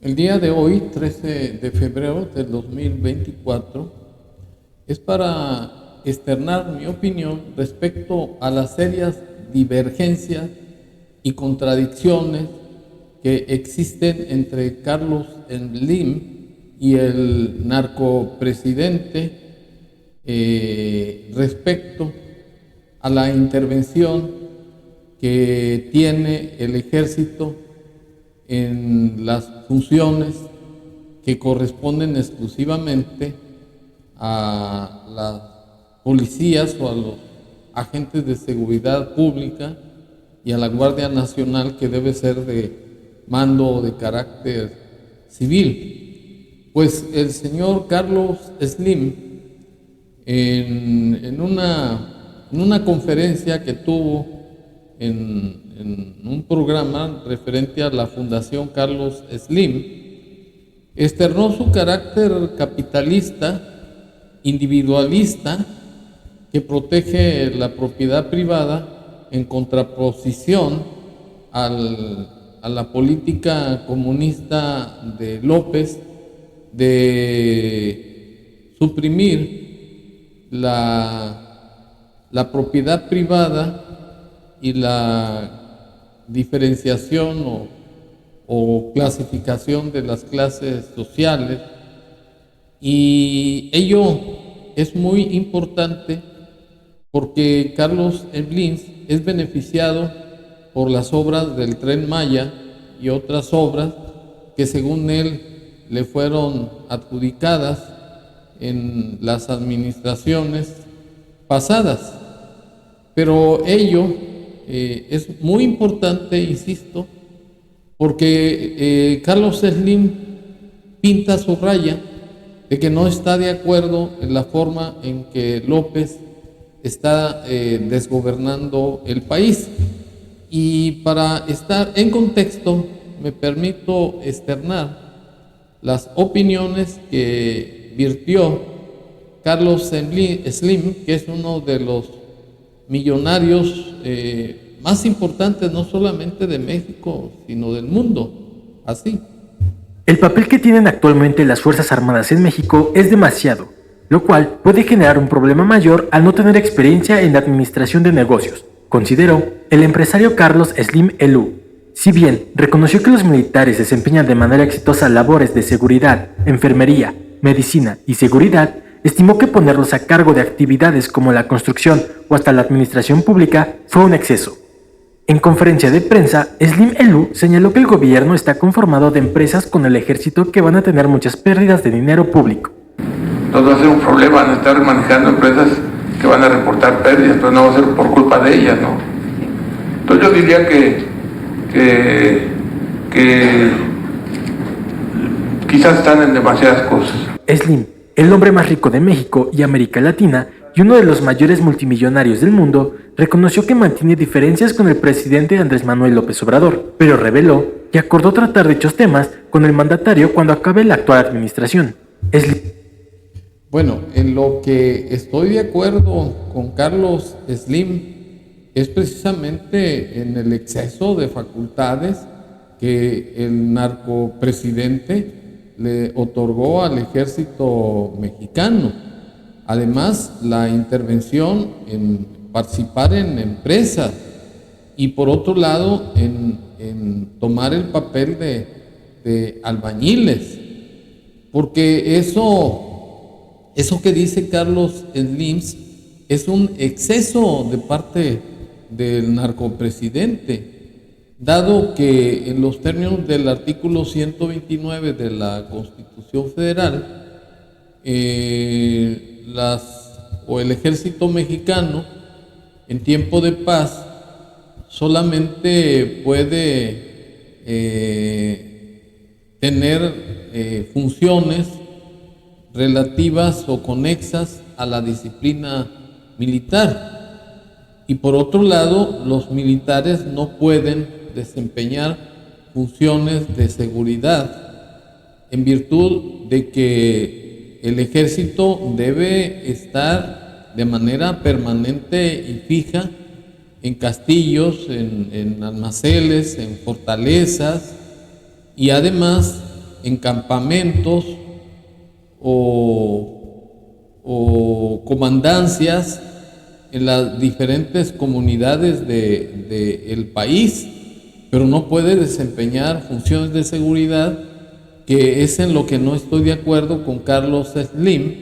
El día de hoy, 13 de febrero del 2024, es para externar mi opinión respecto a las serias divergencias y contradicciones que existen entre Carlos Slim y el narcopresidente respecto a la intervención que tiene el ejército en las funciones que corresponden exclusivamente a las policías o a los agentes de seguridad pública y a la Guardia Nacional, que debe ser de mando de carácter civil. Pues el señor Carlos Slim, en una conferencia que tuvo en un programa referente a la Fundación Carlos Slim, externó su carácter capitalista, individualista, que protege la propiedad privada en contraposición a la política comunista de López de suprimir la propiedad privada y la diferenciación o clasificación de las clases sociales, y ello es muy importante porque Carlos Slim es beneficiado por las obras del Tren Maya y otras obras que según él le fueron adjudicadas en las administraciones pasadas. Pero ello es muy importante, insisto, porque Carlos Slim pinta su raya de que no está de acuerdo en la forma en que López está desgobernando el país. Y para estar en contexto, me permito externar las opiniones que virtió Carlos Slim, que es uno de los millonarios más importantes, no solamente de México, sino del mundo. Así. El papel que tienen actualmente las Fuerzas Armadas en México es demasiado, lo cual puede generar un problema mayor al no tener experiencia en la administración de negocios, consideró el empresario Carlos Slim Elú. Si bien reconoció que los militares desempeñan de manera exitosa labores de seguridad, enfermería, medicina y seguridad, estimó que ponerlos a cargo de actividades como la construcción o hasta la administración pública fue un exceso. En conferencia de prensa, Slim Elú señaló que el gobierno está conformado de empresas con el ejército que van a tener muchas pérdidas de dinero público. Entonces va a ser un problema no estar manejando empresas que van a reportar pérdidas, pero no va a ser por culpa de ellas, ¿no? Entonces yo diría que quizás están en demasiadas cosas. Slim, el hombre más rico de México y América Latina y uno de los mayores multimillonarios del mundo, reconoció que mantiene diferencias con el presidente Andrés Manuel López Obrador, pero reveló que acordó tratar dichos temas con el mandatario cuando acabe la actual administración. Bueno, en lo que estoy de acuerdo con Carlos Slim es precisamente en el exceso de facultades que el narcopresidente le otorgó al ejército mexicano. Además, la intervención en participar en empresas y por otro lado en tomar el papel de albañiles, porque eso que dice Carlos Slim es un exceso de parte del narcopresidente, dado que en los términos del artículo 129 de la Constitución Federal, el ejército mexicano en tiempo de paz solamente puede tener funciones relativas o conexas a la disciplina militar, y por otro lado los militares no pueden desempeñar funciones de seguridad en virtud de que el ejército debe estar de manera permanente y fija en castillos, en almacenes, en fortalezas, y además en campamentos o comandancias en las diferentes comunidades del país, pero no puede desempeñar funciones de seguridad, que es en lo que no estoy de acuerdo con Carlos Slim,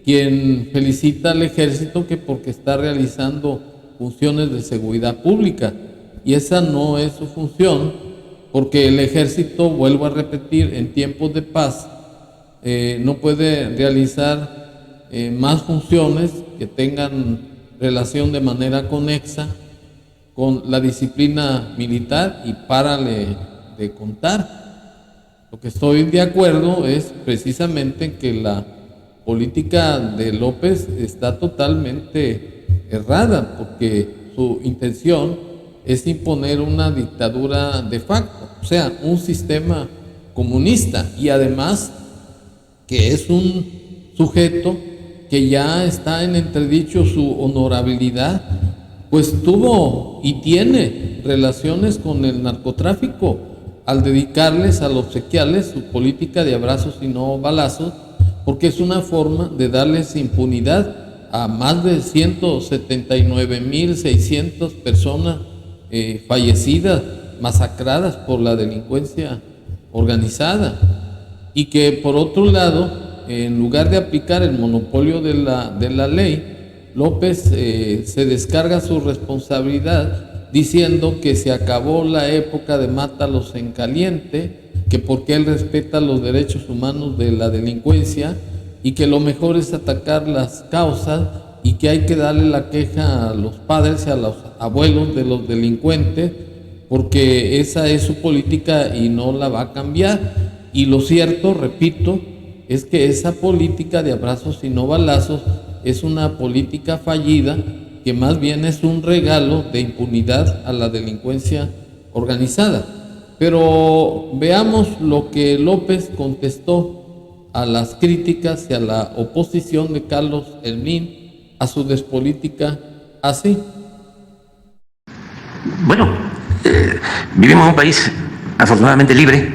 quien felicita al ejército que porque está realizando funciones de seguridad pública, y esa no es su función, porque el ejército, vuelvo a repetir, en tiempos de paz no puede realizar más funciones que tengan relación de manera conexa con la disciplina militar, y párale de contar. Lo que estoy de acuerdo es precisamente que la política de López está totalmente errada, porque su intención es imponer una dictadura de facto, o sea, un sistema comunista, y además que es un sujeto que ya está en entredicho su honorabilidad, pues tuvo y tiene relaciones con el narcotráfico al dedicarles, al obsequiarles su política de abrazos y no balazos, porque es una forma de darles impunidad a más de 179.600 personas fallecidas, masacradas por la delincuencia organizada, y que por otro lado, en lugar de aplicar el monopolio de la ley, López se descarga su responsabilidad diciendo que se acabó la época de mátalos en caliente, que porque él respeta los derechos humanos de la delincuencia, y que lo mejor es atacar las causas, y que hay que darle la queja a los padres y a los abuelos de los delincuentes, porque esa es su política y no la va a cambiar. Y lo cierto, repito, es que esa política de abrazos y no balazos es una política fallida, que más bien es un regalo de impunidad a la delincuencia organizada. Pero veamos lo que López contestó a las críticas y a la oposición de Carlos Slim a su despolítica así. Bueno, vivimos en un país afortunadamente libre,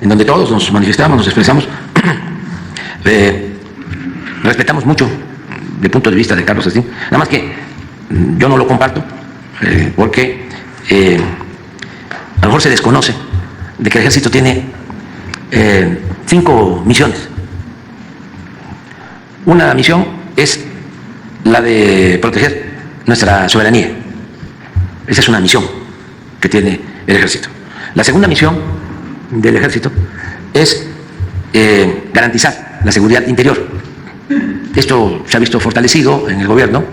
en donde todos nos manifestamos, nos expresamos, respetamos mucho el punto de vista de Carlos Slim, nada más que yo no lo comparto, porque a lo mejor se desconoce de que el ejército tiene 5 misiones. Una misión es la de proteger nuestra soberanía. Esa es una misión que tiene el ejército. La segunda misión del ejército es garantizar la seguridad interior. Esto se ha visto fortalecido en el gobierno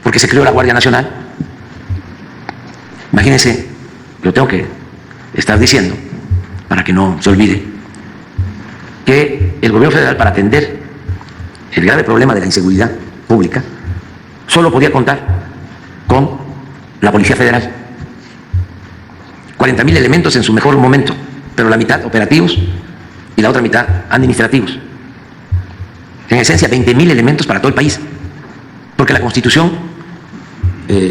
porque se creó la Guardia Nacional. Imagínense, lo tengo que estar diciendo para que no se olvide, que el gobierno federal, para atender el grave problema de la inseguridad pública, solo podía contar con la Policía Federal. 40.000 elementos en su mejor momento, pero la mitad operativos y la otra mitad administrativos. En esencia, 20.000 elementos para todo el país, porque la Constitución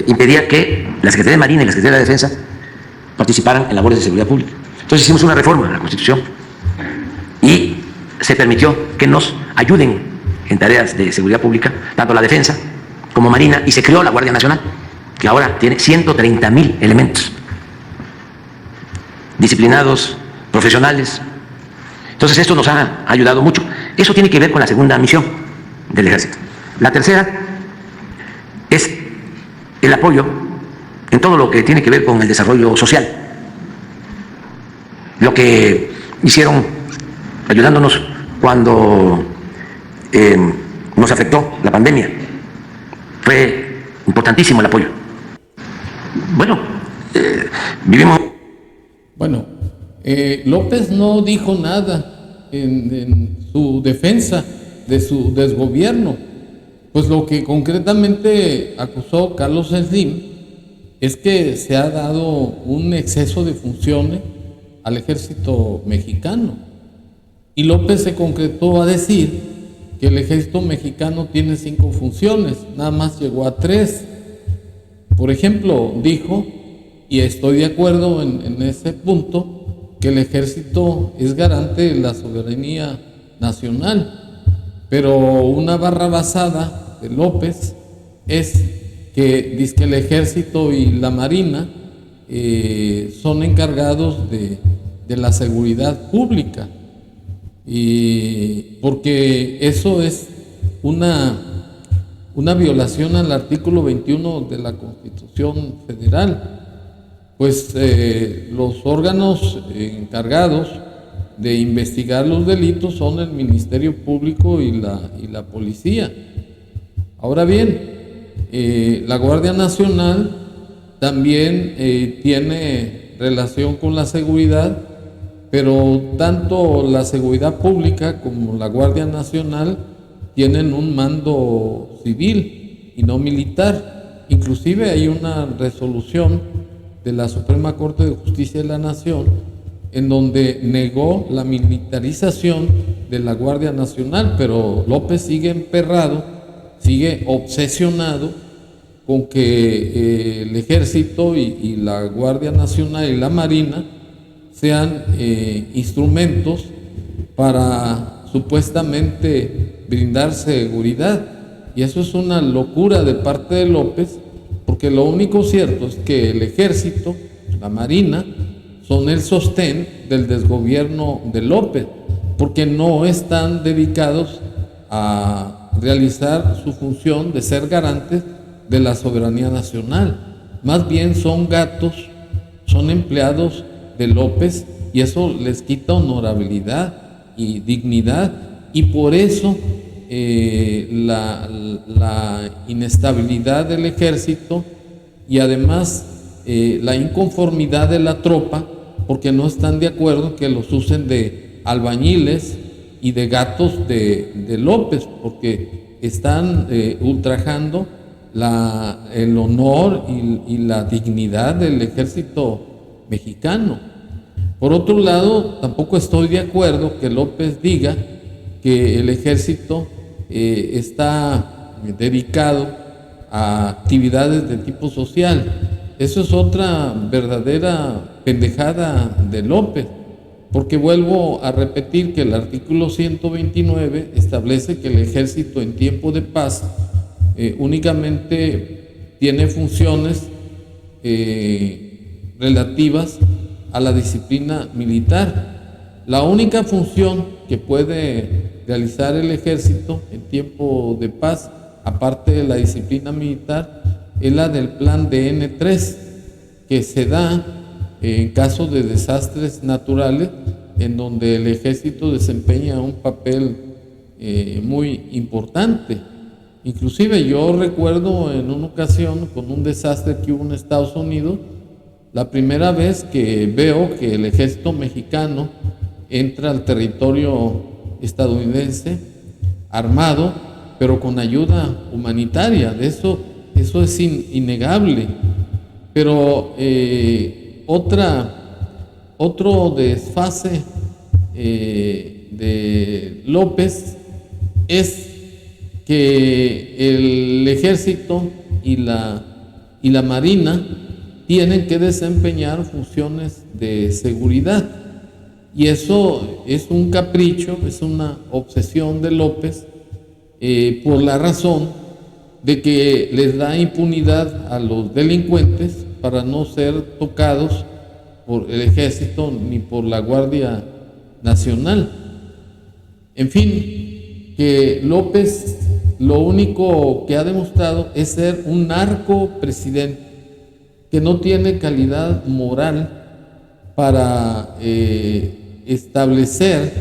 impedía que la Secretaría de Marina y la Secretaría de Defensa participaran en labores de seguridad pública. Entonces hicimos una reforma a la Constitución y se permitió que nos ayuden en tareas de seguridad pública, tanto la Defensa como Marina, y se creó la Guardia Nacional, que ahora tiene 130.000 elementos, disciplinados, profesionales. Entonces esto nos ha ayudado mucho. Eso tiene que ver con la segunda misión del ejército. La tercera es el apoyo en todo lo que tiene que ver con el desarrollo social. Lo que hicieron ayudándonos cuando nos afectó la pandemia, fue importantísimo el apoyo. Bueno, vivimos... Bueno, López no dijo nada en su defensa de su desgobierno, pues lo que concretamente acusó Carlos Slim es que se ha dado un exceso de funciones al ejército mexicano, y López se concretó a decir que el ejército mexicano tiene 5 funciones, nada más llegó a 3. Por ejemplo, dijo, y estoy de acuerdo en ese punto, porque el ejército es garante de la soberanía nacional, pero una barra basada de López es que dice que el ejército y la marina son encargados de la seguridad pública, y porque eso es una violación al artículo 21 de la Constitución Federal. Pues los órganos encargados de investigar los delitos son el Ministerio Público y la policía. Ahora bien, la Guardia Nacional también tiene relación con la seguridad, pero tanto la seguridad pública como la Guardia Nacional tienen un mando civil y no militar. Inclusive hay una resolución de la Suprema Corte de Justicia de la Nación en donde negó la militarización de la Guardia Nacional, pero López sigue emperrado, sigue obsesionado con que el ejército y la Guardia Nacional y la Marina sean instrumentos para supuestamente brindar seguridad. Y eso es una locura de parte de López, porque lo único cierto es que el ejército, la marina, son el sostén del desgobierno de López, porque no están dedicados a realizar su función de ser garantes de la soberanía nacional. Más bien son gatos, son empleados de López, y eso les quita honorabilidad y dignidad, y por eso la inestabilidad del ejército, y además la inconformidad de la tropa, porque no están de acuerdo que los usen de albañiles y de gatos de López, porque están ultrajando el honor y la dignidad del ejército mexicano. Por otro lado, tampoco estoy de acuerdo que López diga que el ejército está dedicado a actividades de tipo social. Eso es otra verdadera pendejada de López, porque vuelvo a repetir que el artículo 129 establece que el ejército en tiempo de paz únicamente tiene funciones relativas a la disciplina militar. La única función que puede realizar el ejército en tiempo de paz, aparte de la disciplina militar, es la del plan de N3, que se da en caso de desastres naturales, en donde el ejército desempeña un papel muy importante. Inclusive yo recuerdo en una ocasión, con un desastre que hubo en Estados Unidos, la primera vez que veo que el ejército mexicano entra al territorio estadounidense armado, pero con ayuda humanitaria. Eso es innegable. Pero otro desfase de López es que el ejército y la marina tienen que desempeñar funciones de seguridad, y eso es un capricho, es una obsesión de López, por la razón de que les da impunidad a los delincuentes para no ser tocados por el ejército ni por la Guardia Nacional. En fin, que López lo único que ha demostrado es ser un narcopresidente que no tiene calidad moral para establecer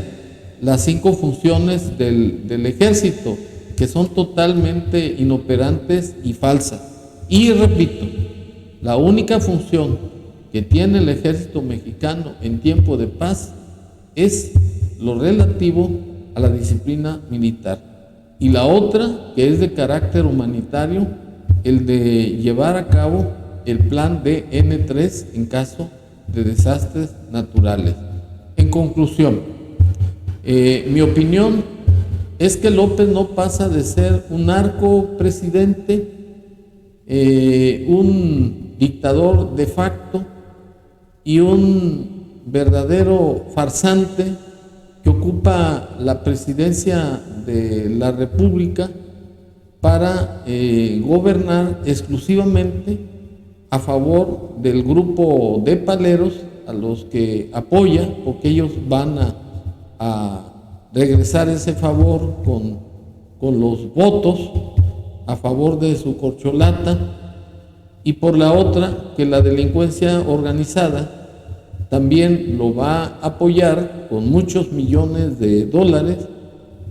las 5 funciones del ejército, que son totalmente inoperantes y falsas. Y repito, la única función que tiene el ejército mexicano en tiempo de paz es lo relativo a la disciplina militar. Y la otra, que es de carácter humanitario, el de llevar a cabo el plan de N3 en caso de desastres naturales. En conclusión, mi opinión es que López no pasa de ser un narcopresidente, un dictador de facto y un verdadero farsante que ocupa la presidencia de la República para gobernar exclusivamente a favor del grupo de paleros a los que apoya, porque ellos van a regresar ese favor con los votos a favor de su corcholata, y por la otra, que la delincuencia organizada también lo va a apoyar con muchos millones de dólares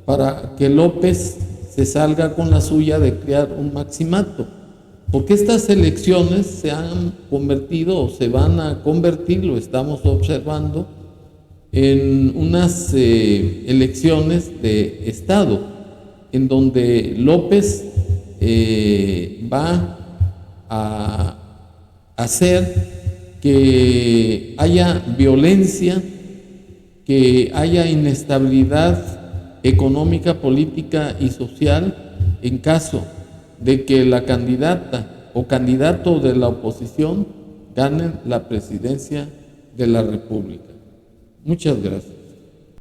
para que López se salga con la suya de crear un maximato. Porque estas elecciones se han convertido o se van a convertir, lo estamos observando, en unas elecciones de Estado, en donde López va a hacer que haya violencia, que haya inestabilidad económica, política y social en caso de que la candidata o candidato de la oposición ganen la presidencia de la República. Muchas gracias.